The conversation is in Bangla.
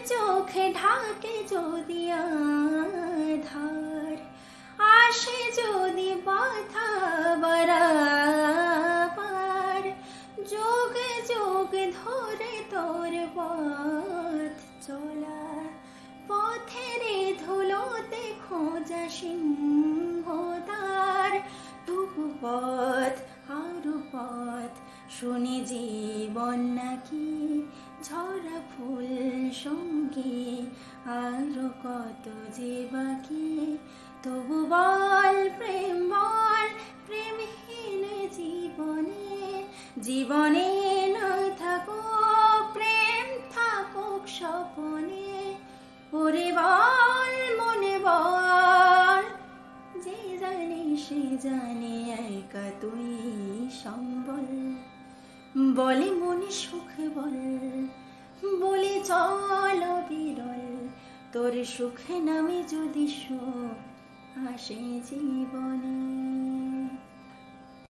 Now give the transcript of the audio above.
চোখে ঢাকে যদি আধার, আসে যদি বাধা বারাবার, যোগে যোগে ধরে তোর পথ চলা, পথের ধুলোতে খোঁজা সিংহদ্বার, তবু পথ আরো পথ, শুনি জীবন নাকি ঝরা ফুল সঙ্গে, আরো কত যে বাকি, তবু বল প্রেমহীন জীবনে, জীবনে নয় থাকুক প্রেম, থাকুক স্বপনে। ওরে বল মনে বল, যে জানে সে জানে একা তুই সম্বল, বলে মনে সুখ বল, বলে চল বিরল, তোর সুখে নামে যদি সুখ আসে জীবনে।